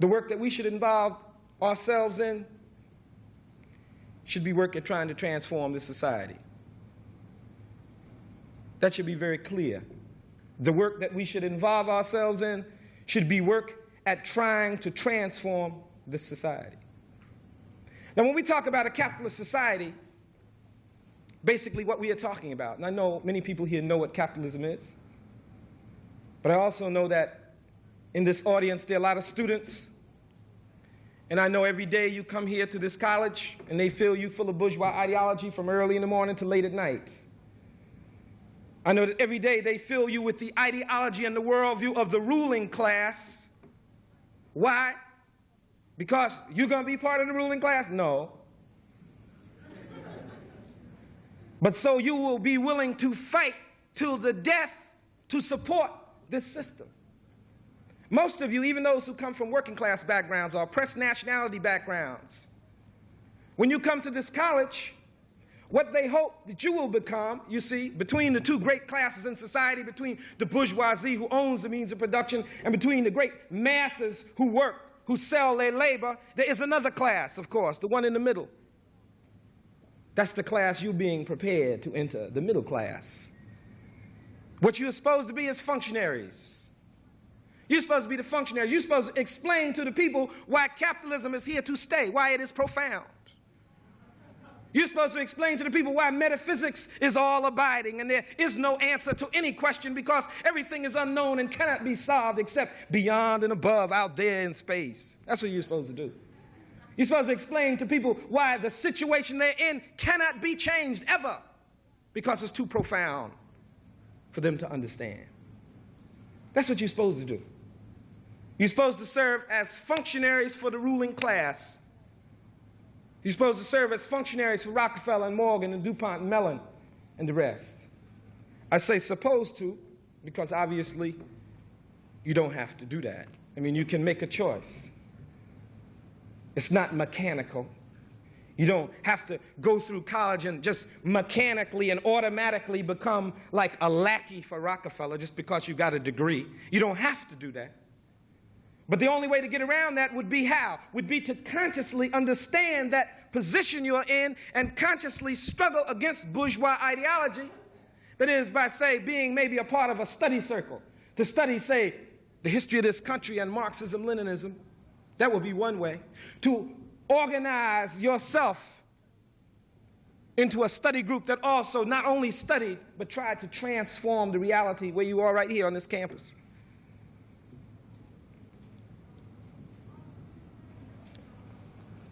The work that we should involve ourselves in should be work at trying to transform this society. That should be very clear. The work that we should involve ourselves in should be work at trying to transform this society. Now, when we talk about a capitalist society, basically what we are talking about, and I know many people here know what capitalism is, but I also know that in this audience there are a lot of students, and I know every day you come here to this college and they fill you full of bourgeois ideology from early in the morning to late at night. I know that every day they fill you with the ideology and the worldview of the ruling class. Why? Because you're going to be part of the ruling class? No. But so you will be willing to fight till the death to support this system. Most of you, even those who come from working class backgrounds or oppressed nationality backgrounds, when you come to this college, what they hope that you will become, you see, between the two great classes in society, between the bourgeoisie who owns the means of production and between the great masses who work, who sell their labor, there is another class, of course, the one in the middle. That's the class you're being prepared to enter, the middle class. What you're supposed to be is functionaries. You're supposed to be the functionaries. You're supposed to explain to the people why capitalism is here to stay, why it is profound. You're supposed to explain to the people why metaphysics is all abiding and there is no answer to any question because everything is unknown and cannot be solved except beyond and above, out there in space. That's what you're supposed to do. You're supposed to explain to people why the situation they're in cannot be changed ever because it's too profound for them to understand. That's what you're supposed to do. You're supposed to serve as functionaries for the ruling class. You're supposed to serve as functionaries for Rockefeller and Morgan and DuPont and Mellon and the rest. I say supposed to because obviously you don't have to do that. I mean, you can make a choice. It's not mechanical. You don't have to go through college and just mechanically and automatically become like a lackey for Rockefeller just because you got a degree. You don't have to do that. But the only way to get around that would be how? Would be to consciously understand that position you're in and consciously struggle against bourgeois ideology. That is, by, say, being maybe a part of a study circle, to study, say, the history of this country and Marxism, Leninism. That would be one way. To organize yourself into a study group that also not only studied, but tried to transform the reality where you are right here on this campus.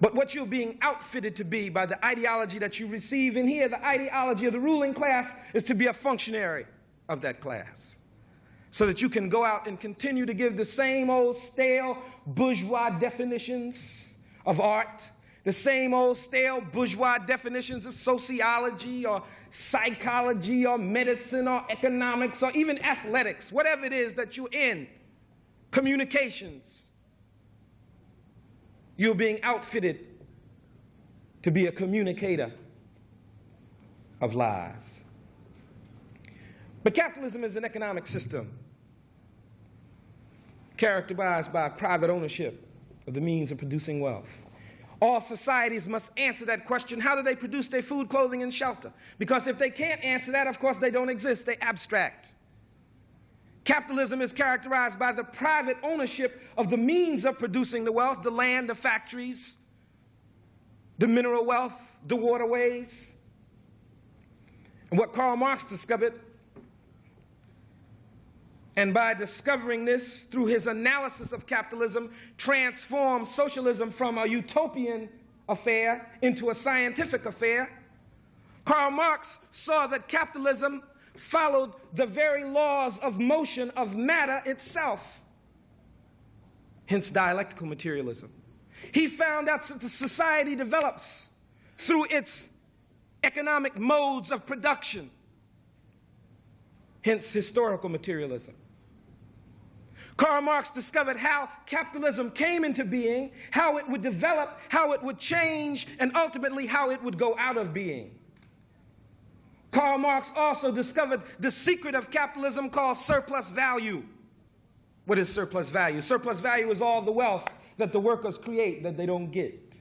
But what you're being outfitted to be by the ideology that you receive in here, the ideology of the ruling class, is to be a functionary of that class. So that you can go out and continue to give the same old stale bourgeois definitions of art, the same old stale bourgeois definitions of sociology or psychology or medicine or economics or even athletics, whatever it is that you're in, communications. You're being outfitted to be a communicator of lies. But capitalism is an economic system characterized by private ownership of the means of producing wealth. All societies must answer that question: how do they produce their food, clothing, and shelter? Because if they can't answer that, of course, they don't exist. They abstract. Capitalism is characterized by the private ownership of the means of producing the wealth, the land, the factories, the mineral wealth, the waterways. And what Karl Marx discovered, and by discovering this through his analysis of capitalism, transformed socialism from a utopian affair into a scientific affair. Karl Marx saw that capitalism followed the very laws of motion of matter itself, hence dialectical materialism. He found out that the society develops through its economic modes of production, hence historical materialism. Karl Marx discovered how capitalism came into being, how it would develop, how it would change, and ultimately how it would go out of being. Karl Marx also discovered the secret of capitalism called surplus value. What is surplus value? Surplus value is all the wealth that the workers create that they don't get.